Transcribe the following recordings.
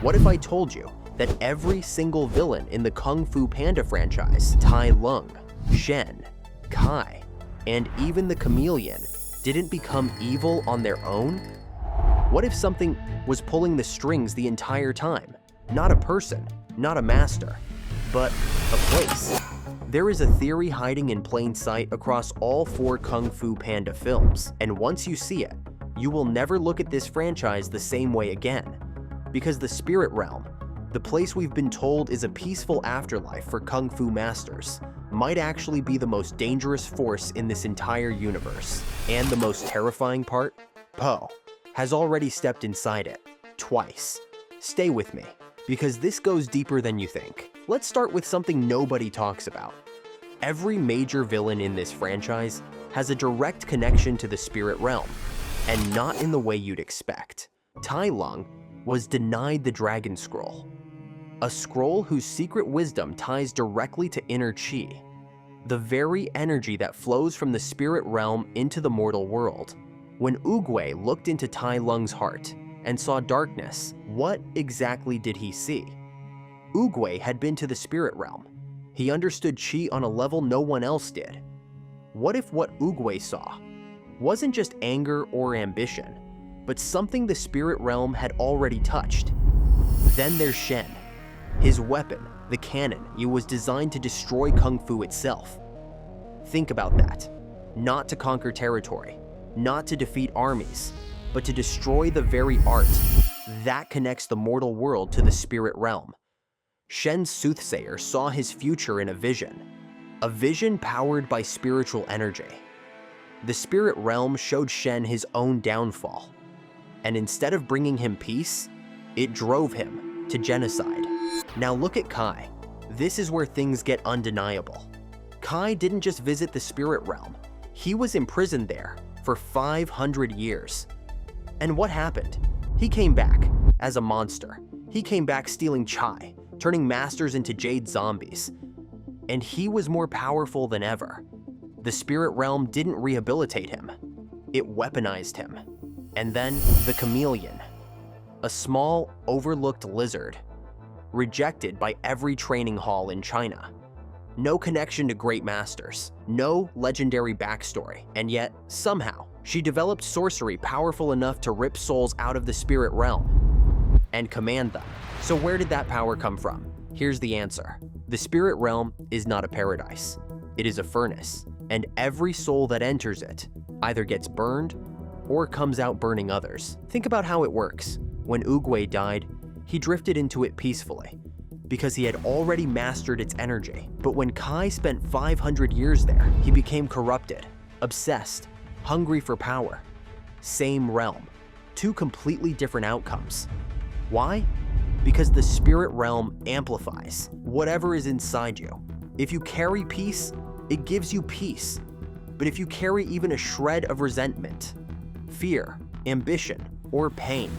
What if I told you that every single villain in the Kung Fu Panda franchise, Tai Lung, Shen, Kai, and even the Chameleon, didn't become evil on their own? What if something was pulling the strings the entire time? Not a person, not a master, but a place. There is a theory hiding in plain sight across all 4 Kung Fu Panda films, and once you see it, you will never look at this franchise the same way again. Because the spirit realm, the place we've been told is a peaceful afterlife for Kung Fu masters, might actually be the most dangerous force in this entire universe. And the most terrifying part? Po has already stepped inside it, twice. Stay with me, because this goes deeper than you think. Let's start with something nobody talks about. Every major villain in this franchise has a direct connection to the spirit realm, and not in the way you'd expect. Tai Lung was denied the Dragon Scroll, a scroll whose secret wisdom ties directly to inner chi, the very energy that flows from the spirit realm into the mortal world. When Oogway looked into Tai Lung's heart and saw darkness, what exactly did he see? Oogway had been to the spirit realm. He understood chi on a level no one else did. What if what Oogway saw wasn't just anger or ambition, but something the spirit realm had already touched? Then there's Shen. His weapon, the cannon, it was designed to destroy Kung Fu itself. Think about that. Not to conquer territory, not to defeat armies, but to destroy the very art that connects the mortal world to the spirit realm. Shen's soothsayer saw his future in a vision powered by spiritual energy. The spirit realm showed Shen his own downfall, and instead of bringing him peace, it drove him to genocide. Now look at Kai. This is where things get undeniable. Kai didn't just visit the spirit realm, he was imprisoned there for 500 years. And what happened? He came back as a monster. He came back stealing chai, turning masters into jade zombies. And he was more powerful than ever. The spirit realm didn't rehabilitate him, it weaponized him. And then the Chameleon, a small, overlooked lizard, rejected by every training hall in China. No connection to great masters, no legendary backstory, and yet, somehow, she developed sorcery powerful enough to rip souls out of the spirit realm and command them. So where did that power come from? Here's the answer. The spirit realm is not a paradise. It is a furnace, and every soul that enters it either gets burned or comes out burning others. Think about how it works. When Oogway died, he drifted into it peacefully, because he had already mastered its energy. But when Kai spent 500 years there, he became corrupted, obsessed, hungry for power. Same realm, 2 completely different outcomes. Why? Because the spirit realm amplifies whatever is inside you. If you carry peace, it gives you peace. But if you carry even a shred of resentment, fear, ambition, or pain,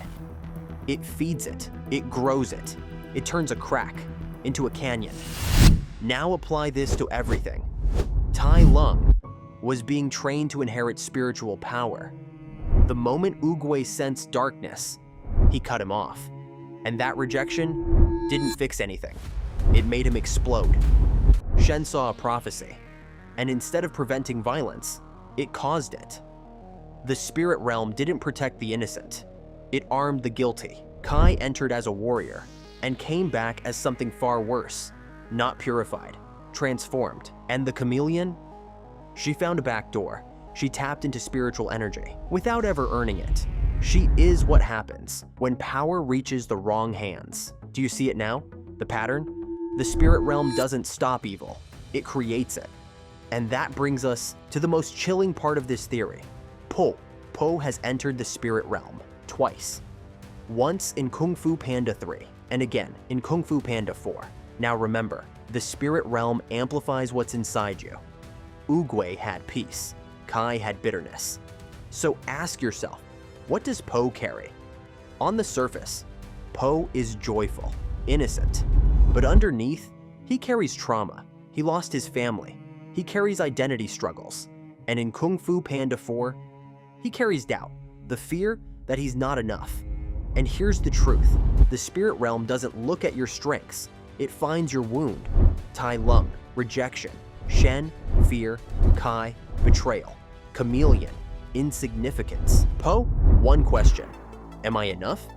it feeds it, it grows it, it turns a crack into a canyon. Now apply this to everything. Tai Lung was being trained to inherit spiritual power. The moment Oogway sensed darkness, he cut him off. And that rejection didn't fix anything. It made him explode. Shen saw a prophecy, and instead of preventing violence, it caused it. The spirit realm didn't protect the innocent. It armed the guilty. Kai entered as a warrior and came back as something far worse, not purified, transformed. And the Chameleon? She found a back door. She tapped into spiritual energy without ever earning it. She is what happens when power reaches the wrong hands. Do you see it now? The pattern? The spirit realm doesn't stop evil, it creates it. And that brings us to the most chilling part of this theory. Po has entered the spirit realm twice. Once in Kung Fu Panda 3, and again in Kung Fu Panda 4. Now remember, the spirit realm amplifies what's inside you. Oogway had peace, Kai had bitterness. So ask yourself, what does Po carry? On the surface, Po is joyful, innocent, but underneath, he carries trauma. He lost his family. He carries identity struggles. And in Kung Fu Panda 4, he carries doubt, the fear that he's not enough. And here's the truth. The spirit realm doesn't look at your strengths. It finds your wound. Tai Lung, rejection. Shen, fear. Kai, betrayal. Chameleon, insignificance. Po, one question. Am I enough?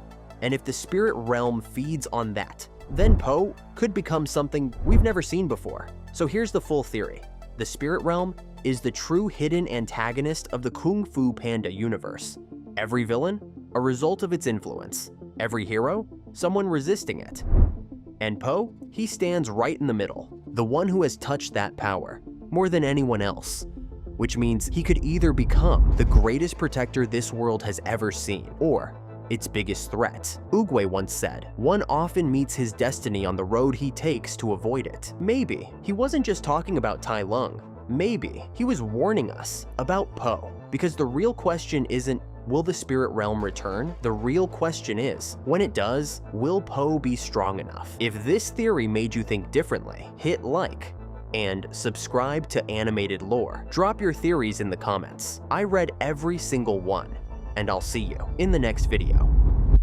And if the spirit realm feeds on that, then Po could become something we've never seen before. So here's the full theory. The spirit realm is the true hidden antagonist of the Kung Fu Panda universe. Every villain, a result of its influence. Every hero, someone resisting it. And Po, he stands right in the middle, the one who has touched that power more than anyone else. Which means he could either become the greatest protector this world has ever seen, or its biggest threat. Oogway once said, one often meets his destiny on the road he takes to avoid it. Maybe he wasn't just talking about Tai Lung. Maybe he was warning us about Po. Because the real question isn't, will the spirit realm return? The real question is, when it does, will Po be strong enough? If this theory made you think differently, hit like and subscribe to Animated Lore. Drop your theories in the comments. I read every single one, and I'll see you in the next video.